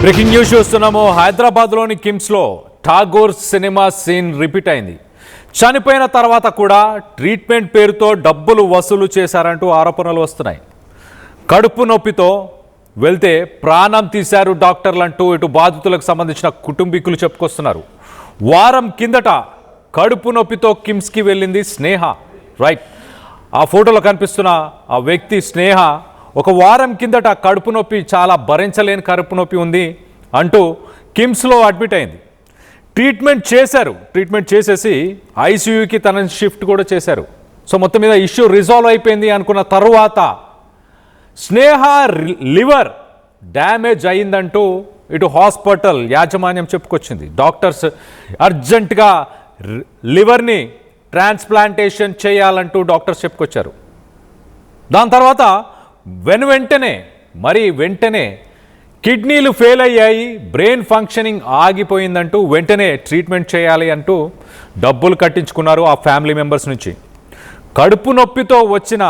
Breaking news చూస్తున్నాము. హైదరాబాద్లోని కిమ్స్లో Tagore cinema scene repeat అయింది. చనిపోయిన తర్వాత కూడా ట్రీట్మెంట్ పేరుతో డబ్బులు వసూలు చేశారంటూ ఆరోపణలు వస్తున్నాయి. కడుపు నొప్పితో వెళ్తే ప్రాణం తీశారు డాక్టర్లు అంటూ ఇటు బాధితులకు సంబంధించిన కుటుంబీకులు చెప్పుకొస్తున్నారు. వారం కిందట కడుపు నొప్పితో కిమ్స్కి వెళ్ళింది స్నేహ. రైట్, ఆ ఫోటోలో కనిపిస్తున్న ఆ వ్యక్తి స్నేహ ఒక వారం కిందట కడుపు నొప్పి, చాలా భరించలేని కడుపు నొప్పి ఉంది అంటూ కిమ్స్లో అడ్మిట్ అయింది. ట్రీట్మెంట్ చేసేసి ఐసీయూకి తన షిఫ్ట్ కూడా చేశారు. సో మొత్తం మీద ఇష్యూ రిజాల్వ్ అయిపోయింది అనుకున్న తర్వాత స్నేహ లివర్ డ్యామేజ్ అయిందంటూ ఇటు హాస్పిటల్ యాజమాన్యం చెప్పుకొచ్చింది. డాక్టర్స్ అర్జెంటుగా లివర్ని ట్రాన్స్ప్లాంటేషన్ చేయాలంటూ డాక్టర్స్ చెప్పుకొచ్చారు. దాని తర్వాత వెంటనే కిడ్నీలు ఫెయిల్ అయ్యాయి, బ్రెయిన్ ఫంక్షనింగ్ ఆగిపోయిందంటూ వెంటనే ట్రీట్మెంట్ చేయాలి అంటూ డబ్బులు కట్టించుకున్నారు ఆ ఫ్యామిలీ మెంబర్స్ నుంచి. కడుపు నొప్పితో వచ్చిన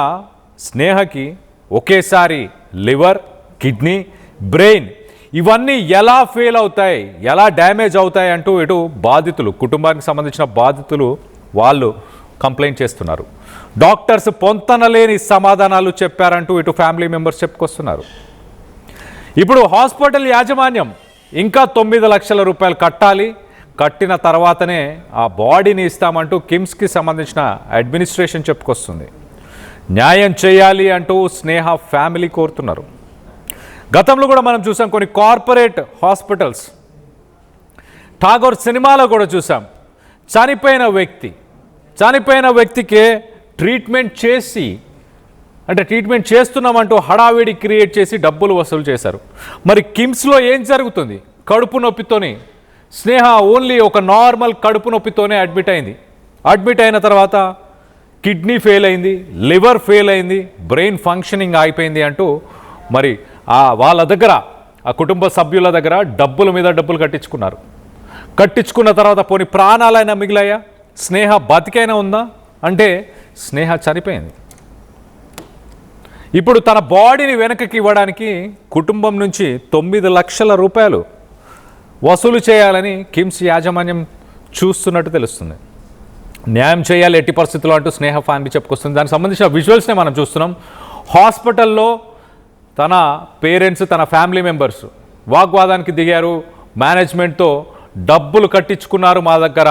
స్నేహకి ఒకేసారి లివర్, కిడ్నీ, బ్రెయిన్ ఇవన్నీ ఎలా ఫెయిల్ అవుతాయి, ఎలా డ్యామేజ్ అవుతాయి అంటూ ఇటు బాధితులు, కుటుంబానికి సంబంధించిన బాధితులు వాళ్ళు కంప్లైంట్ చేస్తున్నారు. డాక్టర్స్ పొంతనలేని సమాధానాలు చెప్పారంటూ ఇటు ఫ్యామిలీ మెంబర్స్ చెప్పుకొస్తున్నారు. ఇప్పుడు హాస్పిటల్ యాజమాన్యం ఇంకా 9 లక్షల రూపాయలు కట్టాలి, కట్టిన తర్వాతనే ఆ బాడీని ఇస్తామంటూ కిమ్స్కి సంబంధించిన అడ్మినిస్ట్రేషన్ చెప్పుకొస్తుంది. న్యాయం చేయాలి అంటూ స్నేహ ఫ్యామిలీ కోరుతున్నారు. గతంలో కూడా మనం చూసాం కొన్ని కార్పొరేట్ హాస్పిటల్స్, ఠాగూర్ సినిమాలో కూడా చూసాం, చనిపోయిన వ్యక్తికే ట్రీట్మెంట్ చేస్తున్నామంటూ హడావిడి క్రియేట్ చేసి డబ్బులు వసూలు చేశారు. మరి కిమ్స్లో ఏం జరుగుతుంది? కడుపు నొప్పితోని స్నేహ ఓన్లీ ఒక నార్మల్ కడుపు నొప్పితోనే అడ్మిట్ అయిన తర్వాత కిడ్నీ ఫెయిల్ అయింది, లివర్ ఫెయిల్ అయింది, బ్రెయిన్ ఫంక్షనింగ్ అయిపోయింది అంటూ మరి వాళ్ళ దగ్గర, ఆ కుటుంబ సభ్యుల దగ్గర డబ్బుల మీద డబ్బులు కట్టించుకున్న తర్వాత పోనీ ప్రాణాలైనా మిగిలాయా? స్నేహ బతికైనా ఉందా అంటే స్నేహ చనిపోయింది. ఇప్పుడు తన బాడీని వెనక్కి ఇవ్వడానికి కుటుంబం నుంచి 9 లక్షల రూపాయలు వసూలు చేయాలని కిమ్స్ యాజమాన్యం చూస్తున్నట్టు తెలుస్తుంది. న్యాయం చేయాలి ఎట్టి పరిస్థితుల్లో అంటూ స్నేహ ఫ్యామిలీ చెప్పుకొస్తుంది. దానికి సంబంధించిన విజువల్స్నే మనం చూస్తున్నాం. హాస్పిటల్లో తన పేరెంట్స్, తన ఫ్యామిలీ మెంబర్స్ వాగ్వాదానికి దిగారు. మేనేజ్మెంట్తో డబ్బులు కట్టించుకున్నారు, మా దగ్గర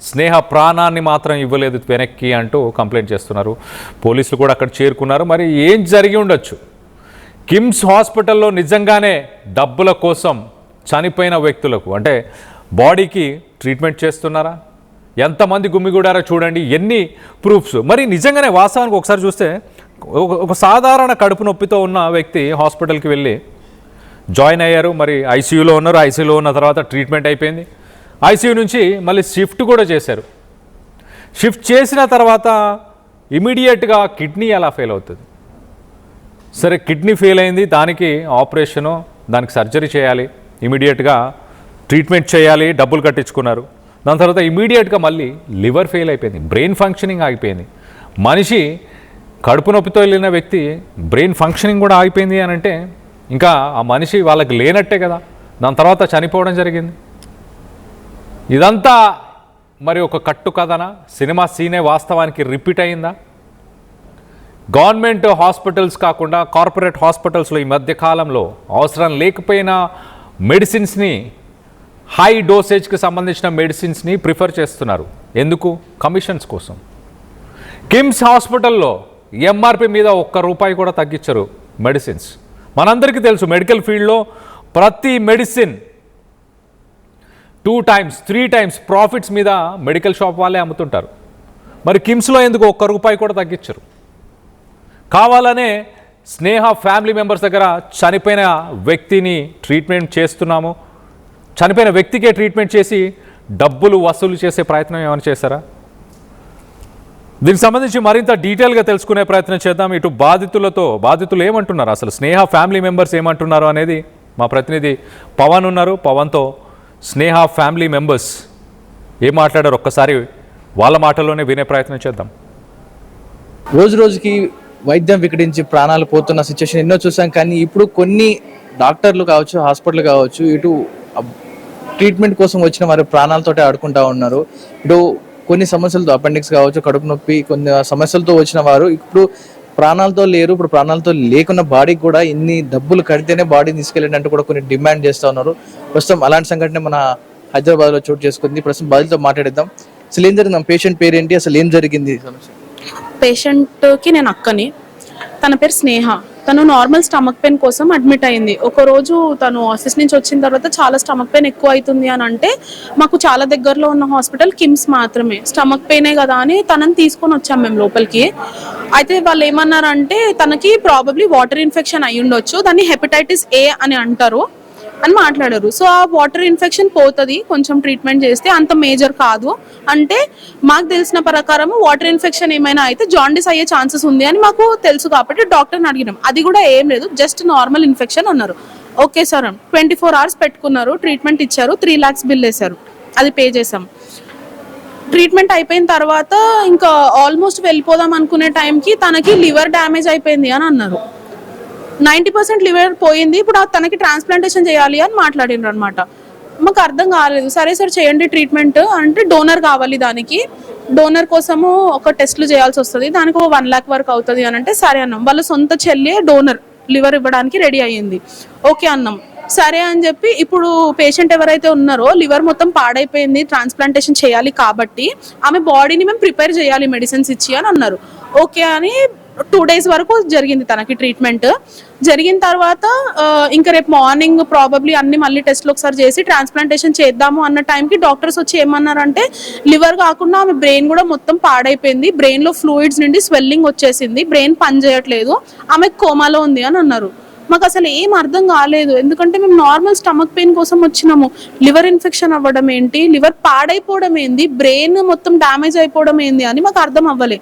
స్నేహ ప్రాణాన్ని మాత్రం ఇవ్వలేదు వెనక్కి అంటూ కంప్లైంట్ చేస్తున్నారు. పోలీసులు కూడా అక్కడ చేరుకున్నారు. మరి ఏం జరిగి ఉండొచ్చు? కిమ్స్ హాస్పిటల్లో నిజంగానే డబ్బుల కోసం చనిపోయిన వ్యక్తులకు అంటే బాడీకి ట్రీట్మెంట్ చేస్తున్నారా? ఎంతమంది గుమ్మిగూడారో చూడండి, ఎన్ని ప్రూఫ్స్. మరి నిజంగానే వాస్తవానికి ఒకసారి చూస్తే ఒక సాధారణ కడుపు నొప్పితో ఉన్న వ్యక్తి హాస్పిటల్కి వెళ్ళి జాయిన్ అయ్యారు. మరి ఐసీయూలో ఉన్నారు. ఐసీయూలో ఉన్న తర్వాత ట్రీట్మెంట్ అయిపోయింది. ఐసీయూ నుంచి మళ్ళీ షిఫ్ట్ కూడా చేశారు. షిఫ్ట్ చేసిన తర్వాత ఇమీడియట్గా కిడ్నీ ఎలా ఫెయిల్ అవుతుంది? సరే, కిడ్నీ ఫెయిల్ అయింది, దానికి ఆపరేషను, దానికి సర్జరీ చేయాలి, ఇమీడియట్గా ట్రీట్మెంట్ చేయాలి, డబ్బులు కట్టించుకున్నారు. దాని తర్వాత ఇమీడియట్గా మళ్ళీ లివర్ ఫెయిల్ అయిపోయింది, బ్రెయిన్ ఫంక్షనింగ్ ఆగిపోయింది. మనిషి కడుపు నొప్పితో వెళ్ళిన వ్యక్తి బ్రెయిన్ ఫంక్షనింగ్ కూడా ఆగిపోయింది అని అంటే ఇంకా ఆ మనిషి వాళ్ళకి లేనట్టే కదా. దాని తర్వాత చనిపోవడం జరిగింది. ఇదంతా మరి ఒక కట్టు కథనా? సినిమా సీనే వాస్తవానికి రిపీట్ అయిందా? గవర్నమెంట్ హాస్పిటల్స్ కాకుండా కార్పొరేట్ హాస్పిటల్స్లో ఈ మధ్యకాలంలో అవసరం లేకపోయినా మెడిసిన్స్ని, హై డోసేజ్కి సంబంధించిన మెడిసిన్స్ని ప్రిఫర్ చేస్తున్నారు. ఎందుకు? కమిషన్స్ కోసం. కిమ్స్ హాస్పిటల్లో ఎంఆర్పి మీద ₹1 కూడా తగ్గించరు మెడిసిన్స్. మనందరికీ తెలుసు, మెడికల్ ఫీల్డ్లో ప్రతి మెడిసిన్ 2 times 3 times ప్రాఫిట్స్ మీద మెడికల్ షాప్ వాళ్ళే అమ్ముతుంటారు. మరి కిమ్స్లో ఎందుకు ₹1 కూడా తగ్గించరు? కావాలనే స్నేహ ఫ్యామిలీ మెంబర్స్ దగ్గర చనిపోయిన వ్యక్తిని ట్రీట్మెంట్ చేస్తున్నాము, చనిపోయిన వ్యక్తికే ట్రీట్మెంట్ చేసి డబ్బులు వసూలు చేసే ప్రయత్నం ఏమైనా చేశారా? దీనికి సంబంధించి మరింత డీటెయిల్గా తెలుసుకునే ప్రయత్నం చేద్దాం. ఇటు బాధితులు ఏమంటున్నారు, అసలు స్నేహ ఫ్యామిలీ మెంబర్స్ ఏమంటున్నారు అనేది మా ప్రతినిధి పవన్ ఉన్నారు. పవన్తో స్నేహ ఫ్యామిలీ మెంబర్స్ ఏం మాట్లాడారు ఒక్కసారి వాళ్ళ మాటల్లోనే వినే ప్రయత్నం చేద్దాం. రోజుకి వైద్యం వికటించి ప్రాణాలు పోతున్న సిచ్యువేషన్ ఎన్నో చూసాం. కానీ ఇప్పుడు కొన్ని డాక్టర్లు కావచ్చు, హాస్పిటల్ కావచ్చు, ఇటు ట్రీట్మెంట్ కోసం వచ్చిన వారి ప్రాణాలతోటే ఆడుకుంటా ఉన్నారు. ఇటు కొన్ని సమస్యలతో అపెండిక్స్ కావచ్చు, కడుపు నొప్పి, కొన్ని సమస్యలతో వచ్చిన వారు ఇప్పుడు ప్రాణాలతో లేరు. ఇప్పుడు ప్రాణాలతో లేకున్న బాడీకి కూడా ఇన్ని డబ్బులు కడితేనే బాడీని తీసుకెళ్ళినట్టు కూడా కొన్ని డిమాండ్ చేస్తూ ఉన్నారు. ప్రస్తుతం అలాంటి సంఘటన మన హైదరాబాద్లో చోటు చేసుకుంది. ప్రస్తుతం బాధితులతో మాట్లాడిద్దాం. అసలు ఏం జరిగింది? పేషెంట్ పేరేంటి, అసలు ఏం జరిగింది? పేషెంట్కి నేను అక్కని, తన పేరు స్నేహ. తను నార్మల్ స్టమక్ పెయిన్ కోసం అడ్మిట్ అయింది. ఒకరోజు తను ఆఫీస్ నుంచి వచ్చిన తర్వాత చాలా స్టమక్ పెయిన్ ఎక్కువ అవుతుంది అని అంటే మాకు చాలా దగ్గరలో ఉన్న హాస్పిటల్ కిమ్స్ మాత్రమే. స్టమక్ పెయినే కదా అని తనని తీసుకొని వచ్చాం మేము లోపలికి. అయితే వాళ్ళు ఏమన్నారంటే తనకి ప్రాబబ్లీ వాటర్ ఇన్ఫెక్షన్ అయి ఉండొచ్చు, దాన్ని హెపటైటిస్ ఏ అని అంటారు అని మాట్లాడారు. సో ఆ వాటర్ ఇన్ఫెక్షన్ పోతుంది కొంచెం ట్రీట్మెంట్ చేస్తే, అంత మేజర్ కాదు అంటే. మాకు తెలిసిన ప్రకారం వాటర్ ఇన్ఫెక్షన్ ఏమైనా అయితే జాండీస్ అయ్యే ఛాన్సెస్ ఉంది అని మాకు తెలుసు కాబట్టి డాక్టర్ని అడిగినాం. అది కూడా ఏం లేదు, జస్ట్ నార్మల్ ఇన్ఫెక్షన్ అన్నారు. ఓకే సార్ 24 hours పెట్టుకున్నారు, ట్రీట్మెంట్ ఇచ్చారు, 3 lakhs బిల్ వేశారు, అది పే చేసాం. ట్రీట్మెంట్ అయిపోయిన తర్వాత ఇంకా ఆల్మోస్ట్ వెళ్ళిపోదాం అనుకునే టైంకి తనకి లివర్ డ్యామేజ్ అయిపోయింది అని అన్నారు. 90% లివర్ పోయింది, ఇప్పుడు తనకి ట్రాన్స్ప్లాంటేషన్ చేయాలి అని మాట్లాడినారు అనమాట. మాకు అర్థం కాలేదు. సరే సార్ చేయండి ట్రీట్మెంట్ అంటే, డోనర్ కావాలి, దానికి డోనర్ కోసము ఒక టెస్ట్లు చేయాల్సి వస్తుంది, దానికి 1 lakh వరకు అవుతుంది అని అంటే సరే అన్నాం. వాళ్ళ సొంత చెల్లి డోనర్ లివర్ ఇవ్వడానికి రెడీ అయ్యింది. ఓకే అన్నాం. సరే అని చెప్పి ఇప్పుడు పేషెంట్ ఎవరైతే ఉన్నారో లివర్ మొత్తం పాడైపోయింది, ట్రాన్స్ప్లాంటేషన్ చేయాలి కాబట్టి ఆమె బాడీని మేము ప్రిపేర్ చేయాలి మెడిసిన్స్ ఇచ్చి అని అన్నారు. ఓకే అని 2 days వరకు జరిగింది తనకి ట్రీట్మెంట్. జరిగిన తర్వాత ఇంకా రేపు మార్నింగ్ ప్రాబబ్లీ అన్ని మళ్ళీ టెస్ట్లు ఒకసారి చేసి ట్రాన్స్ప్లాంటేషన్ చేద్దాము అన్న టైంకి డాక్టర్స్ వచ్చి ఏమన్నారంటే లివర్ కాకుండా ఆమె బ్రెయిన్ కూడా మొత్తం పాడైపోయింది, బ్రెయిన్లో ఫ్లూయిడ్స్ నుండి స్వెల్లింగ్ వచ్చేసింది, బ్రెయిన్ పనిచేయట్లేదు, ఆమె కోమాలో ఉంది అని అన్నారు. మాకు అసలు ఏం అర్థం కాలేదు, ఎందుకంటే మేము నార్మల్ స్టమక్ పెయిన్ కోసం వచ్చినాము. లివర్ ఇన్ఫెక్షన్ అవ్వడం ఏంటి, లివర్ పాడైపోవడం ఏంది, బ్రెయిన్ మొత్తం డ్యామేజ్ అయిపోవడం ఏంది అని మాకు అర్థం అవ్వలే.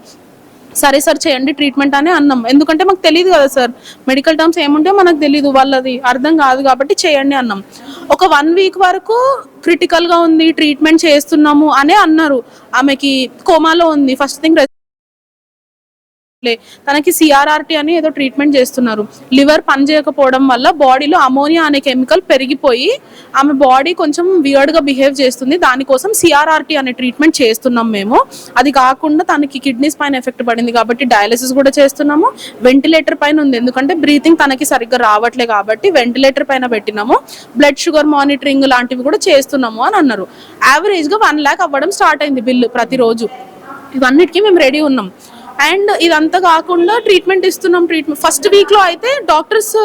సరే సార్ చేయండి ట్రీట్మెంట్ అని అన్నాం, ఎందుకంటే మాకు తెలియదు కదా సార్, మెడికల్ టర్మ్స్ ఏముంటే మనకు తెలియదు, వాళ్ళది అర్థం కాదు కాబట్టి చేయండి అన్నాం. ఒక 1 week వరకు క్రిటికల్గా ఉంది, ట్రీట్మెంట్ చేస్తున్నాము అనే అన్నారు. ఆమెకి కోమాలో ఉంది. ఫస్ట్ థింగ్ తనకి సిఆర్ఆర్టీ అని ఏదో ట్రీట్మెంట్ చేస్తున్నారు. లివర్ పనిచేయకపోవడం వల్ల బాడీలో అమోనియా అనే కెమికల్ పెరిగిపోయి ఆమె బాడీ కొంచెం వియర్డ్గా బిహేవ్ చేస్తుంది, దానికోసం సిఆర్ఆర్టీ అనే ట్రీట్మెంట్ చేస్తున్నాం మేము. అది కాకుండా తనకి కిడ్నీస్ పైన ఎఫెక్ట్ పడింది కాబట్టి డయాలసిస్ కూడా చేస్తున్నాము. వెంటిలేటర్ పైన ఉంది, ఎందుకంటే బ్రీతింగ్ తనకి సరిగ్గా రావట్లే కాబట్టి వెంటిలేటర్ పైన పెట్టినాము. బ్లడ్ షుగర్ మానిటరింగ్ లాంటివి కూడా చేస్తున్నాము అని అన్నారు. యావరేజ్గా 1 lakh అవ్వడం స్టార్ట్ అయింది బిల్లు ప్రతిరోజు. ఇవన్నిటికీ మేము రెడీ ఉన్నాం. అండ్ ఇదంతా కాకుండా ట్రీట్మెంట్ ఇస్తున్నాం. ట్రీట్మెంట్ ఫస్ట్ వీక్లో అయితే డాక్టర్స్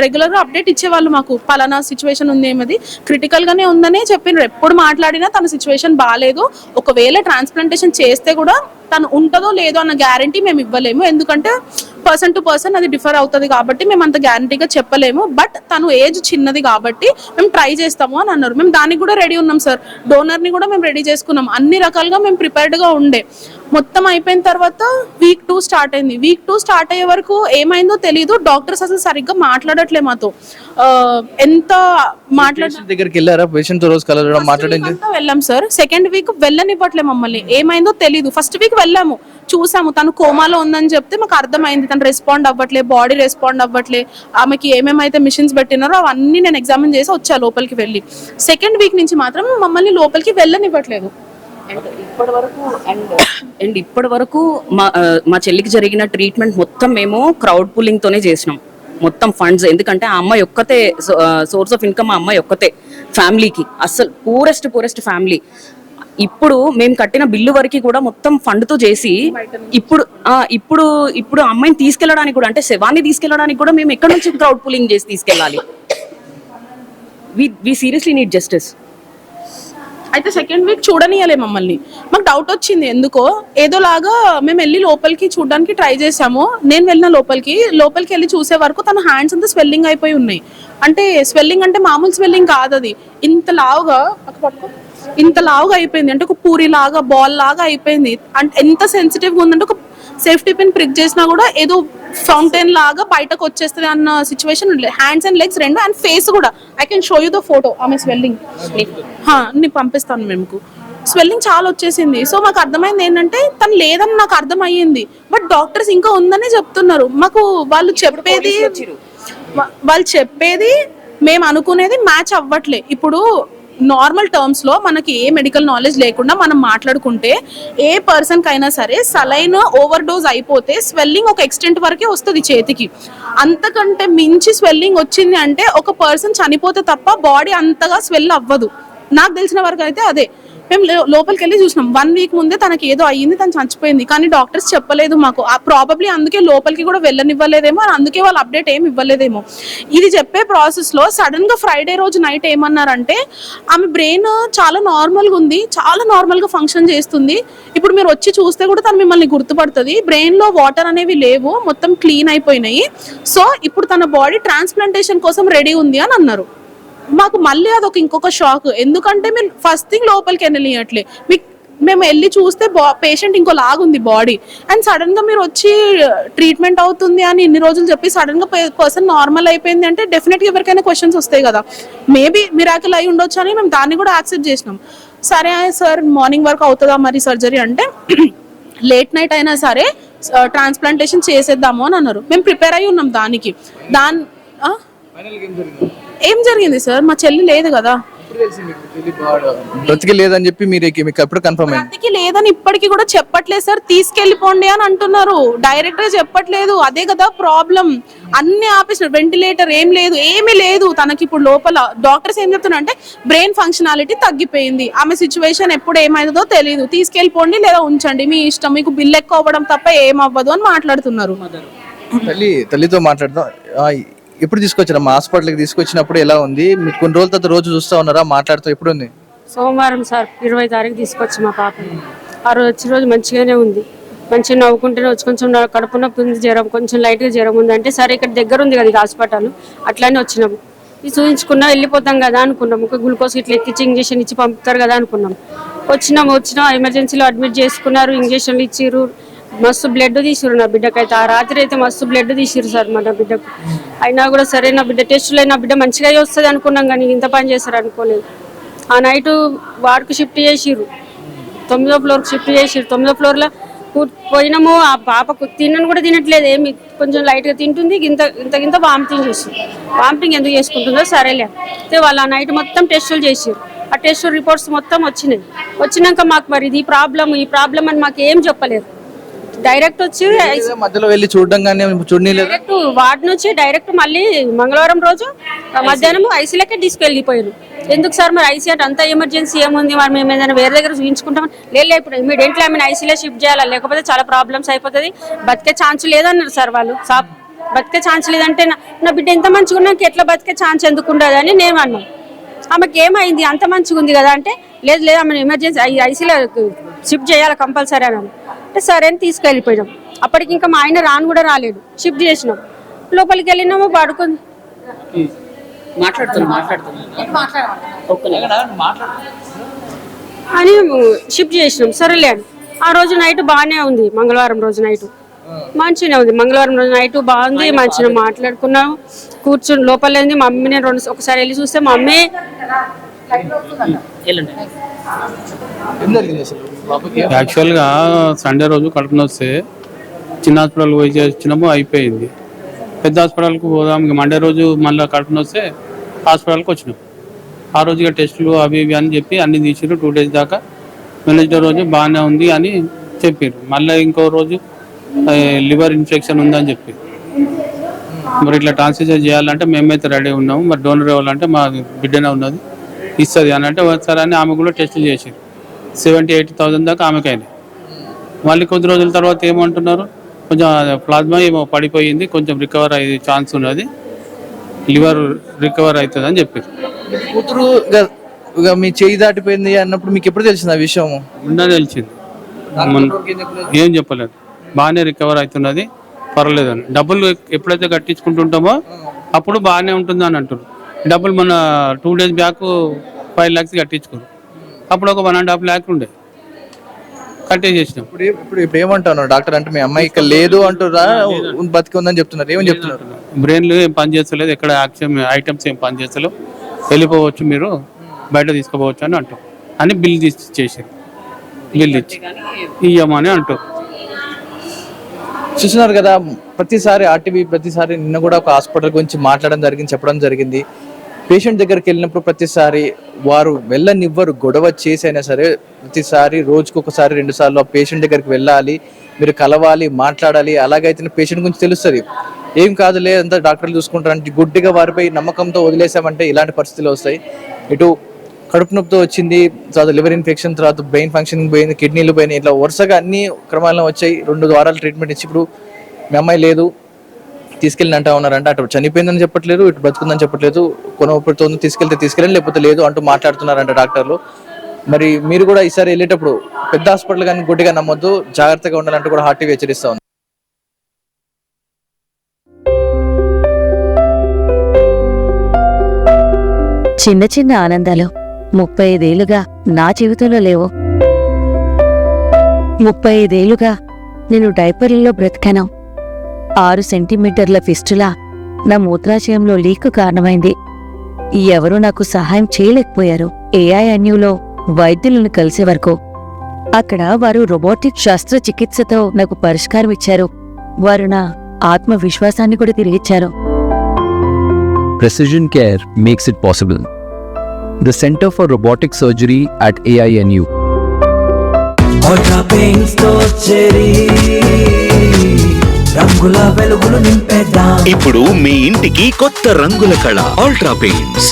రెగ్యులర్గా అప్డేట్ ఇచ్చేవాళ్ళు మాకు, పలానా సిచ్యువేషన్ ఉంది, ఏమది క్రిటికల్గానే ఉందనే చెప్పినారు. ఎప్పుడు మాట్లాడినా తన సిచ్యువేషన్ బాగాలేదు, ఒకవేళ ట్రాన్స్ప్లాంటేషన్ చేస్తే కూడా తను ఉంటుందో లేదో అన్న గ్యారంటీ మేము ఇవ్వలేము, ఎందుకంటే పర్సన్ టు పర్సన్ అది డిఫర్ అవుతుంది కాబట్టి మేము అంత గ్యారంటీగా చెప్పలేము. బట్ తను ఏజ్ చిన్నది కాబట్టి మేము ట్రై చేస్తాము అని అన్నారు. మేము దానికి కూడా రెడీ ఉన్నాం సార్, డోనర్ని కూడా మేము రెడీ చేసుకున్నాం, అన్ని రకాలుగా మేము ప్రిపేర్డ్గా ఉండే. మొత్తం అయిపోయిన తర్వాత week 2 స్టార్ట్ అయింది. week 2 స్టార్ట్ అయ్యే వరకు ఏమైందో తెలియదు, డాక్టర్స్ అసలు సరిగ్గా మాట్లాడట్లే మాతో. ఎంత దగ్గరికి వెళ్ళారా పేషెంట్ రోజు కలవడం మాట్లాడండి? వెళ్ళాం సార్. సెకండ్ వీక్ వెళ్ళనివ్వట్లే మమ్మల్ని, ఏమైందో తెలీదు. ఫస్ట్ వీక్ వెళ్ళాము, చూసాము, తను కోమాలో ఉందని చెప్తే మాకు అర్థమైంది, తను రెస్పాండ్ అవ్వట్లే, బాడీ రెస్పాండ్ అవ్వట్లే, ఆమెకి ఏమేమైతే మిషన్స్ పెట్టినారో అవన్నీ నేను ఎగ్జామిన్ చేసి వచ్చా లోపలికి వెళ్ళి. సెకండ్ వీక్ నుంచి మాత్రం మమ్మల్ని లోపలికి వెళ్ళనివ్వట్లేదు. అండ్ ఇప్పటి వరకు మా చెల్లికి జరిగిన ట్రీట్మెంట్ మొత్తం మేము క్రౌడ్ పుల్లింగ్ తోనే చేసినాం, మొత్తం ఫండ్స్. ఎందుకంటే ఆ అమ్మాయి ఒక్కతే సోర్స్ ఆఫ్ ఇన్కమ్, ఆ అమ్మాయి ఒక్కతే ఫ్యామిలీకి, అస్సలు పూరెస్ట్ ఫ్యామిలీ. ఇప్పుడు మేము కట్టిన బిల్లు వరకు కూడా మొత్తం ఫండ్తో చేసి ఇప్పుడు అమ్మాయిని తీసుకెళ్ళడానికి కూడా, అంటే శవాన్ని తీసుకెళ్ళడానికి కూడా మేము ఎక్కడి నుంచి క్రౌడ్ పుల్లింగ్ చేసి తీసుకెళ్ళాలి? వి సీరియస్లీ నీడ్ జస్టిస్. అయితే సెకండ్ వీక్ చూడనియలే మమ్మల్ని. మాకు డౌట్ వచ్చింది ఎందుకో, ఏదోలాగా మేము వెళ్ళి లోపలికి చూడడానికి ట్రై చేసాము. నేను వెళ్ళిన లోపలికి వెళ్ళి చూసే వరకు తన హ్యాండ్స్ అంతా స్వెల్లింగ్ అయిపోయి ఉన్నాయి. అంటే స్వెల్లింగ్ అంటే మామూలు స్వెల్లింగ్ కాదు, అది ఇంత లావుగా అయిపోయింది, అంటే ఒక పూరి లాగా బాల్ లాగా అయిపోయింది. అంటే ఎంత సెన్సిటివ్గా ఉందంటే ఒక సేఫ్టీ పిన్ ప్రిక్ చేసినా కూడా ఏదో ఫౌంటైన్ లాగా బయటకు వచ్చేస్తుంది అన్న సిచ్యువేషన్. హ్యాండ్స్ అండ్ లెగ్స్ రెండు, అండ్ ఫేస్ కూడా. I can show you the photo ఆమె స్వెల్లింగ్, నేను పంపిస్తాను మీకు. స్వెల్లింగ్ చాలా వచ్చేసింది. సో మాకు అర్థమైంది ఏంటంటే తను లేదని నాకు అర్థమయ్యింది, బట్ డాక్టర్స్ ఇంకా ఉందనే చెప్తున్నారు మాకు. వాళ్ళు చెప్పేది మేము అనుకునేది మ్యాచ్ అవ్వట్లే. ఇప్పుడు నార్మల్ టర్మ్స్ లో మనకి ఏ మెడికల్ నాలెడ్జ్ లేకుండా మనం మాట్లాడుకుంటే ఏ పర్సన్ కైనా సరే సలైన్ ఓవర్ డోస్ అయిపోతే స్వెల్లింగ్ ఒక ఎక్స్టెంట్ వరకే వస్తుంది చేతికి. అంతకంటే మించి స్వెల్లింగ్ వచ్చింది అంటే ఒక పర్సన్ చనిపోతే తప్ప బాడీ అంతగా స్వెల్ అవ్వదు. నాకు తెలిసిన వరకు అయితే అదే. మేము లోపలికి వెళ్ళి చూసినాం, 1 వీక్ ముందే తనకి ఏదో అయ్యింది, తను చచ్చిపోయింది, కానీ డాక్టర్స్ చెప్పలేదు మాకు. ప్రాబబ్లీ అందుకే లోపలికి కూడా వెళ్ళనివ్వలేదేమో, అందుకే వాళ్ళు అప్డేట్ ఏమి ఇవ్వలేదేమో. ఇది చెప్పే ప్రాసెస్లో సడన్ గా ఫ్రైడే రోజు నైట్ ఏమన్నారంటే ఆమె బ్రెయిన్ చాలా నార్మల్గా ఉంది, చాలా నార్మల్గా ఫంక్షన్ చేస్తుంది, ఇప్పుడు మీరు వచ్చి చూస్తే కూడా తను మిమ్మల్ని గుర్తుపడుతుంది, బ్రెయిన్లో వాటర్ అనేవి లేవు, మొత్తం క్లీన్ అయిపోయినాయి, సో ఇప్పుడు తన బాడీ ట్రాన్స్ప్లాంటేషన్ కోసం రెడీ ఉంది అని అన్నారు. మాకు మళ్ళీ అదొక ఇంకొక షాక్. ఎందుకంటే మీరు ఫస్ట్ థింగ్ లోపలికి వెళ్ళనియట్లే, మేము వెళ్ళి చూస్తే పేషెంట్ ఇంకో లాగుంది బాడీ, అండ్ సడన్ గా మీరు వచ్చి ట్రీట్మెంట్ అవుతుంది అని ఇన్ని రోజులు చెప్పి సడన్ గా పర్సన్ నార్మల్ అయిపోయింది అంటే డెఫినెట్గా ఎవరికైనా క్వశ్చన్స్ వస్తాయి కదా. మేబీ మిరాకిల్ అయి ఉండొచ్చు అని మేము దాన్ని కూడా యాక్సెప్ట్ చేసినాం. సరే సార్ మార్నింగ్ వరకు అవుతుందా మరి సర్జరీ అంటే లేట్ నైట్ అయినా సరే ట్రాన్స్ప్లాంటేషన్ చేసేద్దాము అని అన్నారు. మేము ప్రిపేర్ అయి ఉన్నాం దానికి. ఏం జరిగింది సార్, మా చెల్లి లేదు కదా, బ్రతికి లేదని చెప్పి మీకు ఎప్పుడు కన్ఫర్మ్ అయింది? బ్రతికి లేదని ఇప్పటికీ కూడా చెప్పట్లేదు సార్, తీసుకెళ్లిపోండి అని అంటున్నారు, డైరెక్ట్ గా చెప్పట్లేదు. అదే కదా ప్రాబ్లం, అన్ని ఆపేసినారు, వెంటిలేటర్ ఏం లేదు, ఏమీ లేదు తనకి. ఇప్పుడు లోపల డాక్టర్స్ ఏం చెప్తున్నారు అంటే బ్రెయిన్ ఫంక్షనాలిటీ తగ్గిపోయింది, ఆమె సిచ్యువేషన్ ఎప్పుడు ఏమైందో తెలియదు, తీసుకెళ్లిపోండి లేదా ఉంచండి మీ ఇష్టం, మీకు బిల్ ఎక్కువ అవ్వడం తప్ప ఏం అవ్వదు అని మాట్లాడుతున్నారు. తల్లితో మాట్లాడదాం. ఎప్పుడు తీసుకొచ్చారా మా హాస్పిటల్కి? తీసుకొచ్చినప్పుడు ఎలా ఉంది? మీరు కొన్ని రోజుల తర్వాత రోజు చూస్తా ఉన్నారా, మాట్లాడుతూ ఎప్పుడు ఉంది? సోమవారం సార్ 20 తారీఖు తీసుకొచ్చి మా పాపని. ఆ రోజు వచ్చిన రోజు మంచిగానే ఉంది, మంచిగా నవ్వుకుంటూనే వచ్చి, కొంచెం కడుపు నొప్పి ఉంది, జ్వరం కొంచెం లైట్గా జ్వరం ఉంది అంటే సరే ఇక్కడ దగ్గర ఉంది కదా హాస్పిటల్, అట్లానే వచ్చినాము. ఇది చూపించుకున్నా వెళ్ళిపోతాం కదా అనుకున్నాము, ఒక గ్లూకోజ్ ఇట్లా ఎక్కించి ఇంజక్షన్ ఇచ్చి పంపుతారు కదా అనుకున్నాం. వచ్చినాం ఎమర్జెన్సీలో అడ్మిట్ చేసుకున్నారు, ఇంజక్షన్లు ఇచ్చిర్రు, మస్తు బ్లడ్ తీసిరు నా బిడ్డకైతే. ఆ రాత్రి అయితే మస్తు బ్లడ్ తీసిరు సార్ మన బిడ్డకు. అయినా కూడా సరే నా బిడ్డ టెస్టులు అయినా బిడ్డ మంచిగా వస్తుంది అనుకున్నాం, కానీ ఇంత పని చేస్తారు అనుకోలేదు. ఆ నైట్ వార్డుకు షిఫ్ట్ చేసిర్రు, 9వ ఫ్లోర్కి షిఫ్ట్ చేసిర్రు. 9వ ఫ్లోర్లో పోయినాము, ఆ పాపకు తినను కూడా తినట్లేదు, ఏమి కొంచెం లైట్గా తింటుంది, ఇంత వామిటింగ్ చేస్తుంది. వామిటింగ్ ఎందుకు చేసుకుంటుందో సరేలే అయితే వాళ్ళు ఆ నైట్ మొత్తం టెస్టులు చేసిర్రు. ఆ టెస్ట్ రిపోర్ట్స్ మొత్తం వచ్చినాయి. వచ్చినాక మాకు మరి ఇది ఈ ప్రాబ్లం అని మాకు ఏం చెప్పలేరు. డైరెక్ట్ వచ్చి మధ్యలో వెళ్ళి చూడడం కానీ డైరెక్ట్ వార్డు నుంచి డైరెక్ట్ మళ్ళీ మంగళవారం రోజు మధ్యాహ్నం ఐసీలకే తీసుకెళ్ళిపోయారు. ఎందుకు సార్ మరి ఐసీ అంటే అంత ఎమర్జెన్సీ ఏముంది, మరి మేము ఏదైనా వేరే దగ్గర చూపించుకుంటాం, లేదు ఇప్పుడు ఇమీడియట్లీ ఆమెను ఐసీలో షిఫ్ట్ చేయాలి, లేకపోతే చాలా ప్రాబ్లమ్స్ అయిపోతుంది, బతికే ఛాన్స్ లేదన్నారు సార్ వాళ్ళు. బతికే ఛాన్స్ లేదంటే నా బిడ్డ ఎంత మంచిగా ఉన్నాక ఎట్లా బతికే ఛాన్స్ ఎందుకు ఉండదు అని నేను అన్నాను. ఆమెకి ఏమైంది, అంత మంచిగా ఉంది కదా అంటే లేదు ఆమెను ఎమర్జెన్సీ ఐసీలో షిఫ్ట్ చేయాలి కంపల్సరీ అని అంటే సరే అని తీసుకెళ్ళిపోయాం. అప్పటికి ఇంకా మా ఆయన రాను కూడా రాలేడు, షిఫ్ట్ చేసినాం. లోపలికి వెళ్ళినాము, పడుకుంది అని షిఫ్ట్ చేసినాం. సరేలే అని ఆ రోజు నైట్ బాగానే ఉంది, మంగళవారం రోజు నైట్ మంచిగానే ఉంది. మంగళవారం రోజు నైట్ బాగుంది, మంచిగా మాట్లాడుకున్నాం, కూర్చుని లోపల ఉంది. మా మమ్మీ నేను ఒకసారి వెళ్ళి చూస్తే మా మమ్మీ యాక్చువల్గా సండే రోజు కడుపున వస్తే చిన్న హాస్పిటల్కి పోయి చేసినాము, అయిపోయింది. పెద్ద హాస్పిటల్కి పోదాం మండే రోజు మళ్ళీ కడుపున వస్తే హాస్పిటల్కి వచ్చినాం. ఆ రోజు ఇక టెస్టులు అవి ఇవి అని చెప్పి అన్ని తీసిరు. 2 days దాకా వెనస్డే రోజు బాగానే ఉంది అని చెప్పారు. మళ్ళీ ఇంకో రోజు లివర్ ఇన్ఫెక్షన్ ఉందని చెప్పి మరి ఇట్లా ట్రాన్స్ఫ్యూజన్ చేయాలంటే మేమైతే రెడీ ఉన్నాము, మరి డోనర్ ఇవ్వాలంటే మా బిడ్డనే ఉన్నది ఇస్తుంది అని అంటే సరే అని ఆమె కూడా టెస్టులు చేసారు. 70,000-80,000 దాకా ఆమెకైనా. మళ్ళీ కొద్ది రోజుల తర్వాత ఏమంటున్నారు, కొంచెం ప్లాస్మా ఏమో పడిపోయింది, కొంచెం రికవర్ అయ్యే ఛాన్స్ ఉన్నది, లివర్ రికవర్ అవుతుంది అని చెప్పారు. కూతురు మీ చేయి దాటిపోయింది అన్నప్పుడు మీకు ఎప్పుడు తెలిసింది ఆ విషయం? ముందే తెలిసింది, ఏం చెప్పలేదు, బాగానే రికవర్ అవుతున్నది, పర్వాలేదని. డబ్బులు ఎప్పుడైతే కట్టించుకుంటుంటామో అప్పుడు బాగానే ఉంటుంది అని అంటారు. డబ్బులు మన 2 days బ్యాక్ 5 lakhs కట్టించుకోరు, అప్పుడు ఒక 1.5 lakh ఉండే కట్టేసేసినాం. ఇప్పుడు ఏమంటున్నారు డాక్టర్? అంటే మీ అమ్మాయి ఇక్కడ లేదు అంటున్నా, బతికి ఉందని చెప్తున్నారు, ఏమని చెప్తున్నారు? బ్రెయిన్లు ఏం పని చేస్తలేదు, ఎక్కడ ఐటమ్స్ ఏం పని చేస్తలేవు, వెళ్ళిపోవచ్చు, మీరు బయట తీసుకోపోవచ్చు అని అంటారు అని బిల్ చేసారు. బిల్ ఇచ్చి ఇయ్యమని అంటారు. చూస్తున్నారు కదా, ప్రతిసారి ఆర్టీవీ ప్రతిసారి నిన్న కూడా ఒక హాస్పిటల్ గురించి మాట్లాడడం జరిగింది, చెప్పడం జరిగింది. పేషెంట్ దగ్గరికి వెళ్ళినప్పుడు ప్రతిసారి వారు వెళ్ళనివ్వరు, గొడవ చేసైనా సరే ప్రతిసారి రోజుకు ఒకసారి 2 సార్లు ఆ పేషెంట్ దగ్గరికి వెళ్ళాలి, మీరు కలవాలి, మాట్లాడాలి. అలాగైతే పేషెంట్ గురించి తెలుస్తుంది. ఏం కాదులే అంతా డాక్టర్లు చూసుకుంటారంటే గుడ్డిగా వారిపై నమ్మకంతో వదిలేసామంటే ఇలాంటి పరిస్థితులు వస్తాయి. ఇటు కడుపు నొప్పితో వచ్చింది, తర్వాత లివర్ ఇన్ఫెక్షన్, తర్వాత బ్రెయిన్ ఫంక్షనింగ్ పోయింది, కిడ్నీలు పోయినాయి, ఇట్లా వరుసగా అన్ని క్రమాల్లో వచ్చాయి. 2 వారాలు ట్రీట్మెంట్ ఇచ్చి ఇప్పుడు మీ అమ్మాయి లేదు తీసుకెళ్ళి అంటా ఉన్నారంటే అటు చనిపోయిందని చెప్పట్లేదు, ఇటు బ్రతుకుందని చెప్పట్లేదు, కొనవుతుందో తీసుకెళ్ళండి లేకపోతే లేదు అంటూ మాట్లాడుతున్నారంట డాక్టర్లు. మరి మీరు కూడా ఈసారి వెళ్ళేటప్పుడు పెద్ద హాస్పిటల్ కానీ గుడ్డిగా నమ్మొద్దు, జాగ్రత్తగా ఉండాలంటూ కూడా హార్ట్ టీవీ హెచ్చరిస్తా ఉంది. చిన్న చిన్న ఆనందాలు 35 ఏళ్లుగా నా జీవితంలో లేవు. 35 ఏళ్లుగా నేను డైపర్లలో బ్రతికాను. 6 సెంటీమీటర్ల ఫిస్టులా నా మూత్రాశయంలో లీక్ కారణమైంది. ఎవరూ నాకు సహాయం చేయలేకపోయారు. ఏఐఎన్యూలో వైద్యులను కలిసే వరకు అక్కడ వారు రోబోటిక్ శస్త్రచికిత్సతో నాకు పరిష్కారం ఇచ్చారు. వారు నా ఆత్మవిశ్వాసాన్ని కూడా తిరిగిచ్చారు. Precision Care makes it possible. The Center for Robotic Surgery at AINU. Ultra Paints తో చేరి రంగుల వెలుగులు నింపేద్దాం. ఇప్పుడు మీ ఇంటికి కొత్త రంగుల కళ. Ultra paints.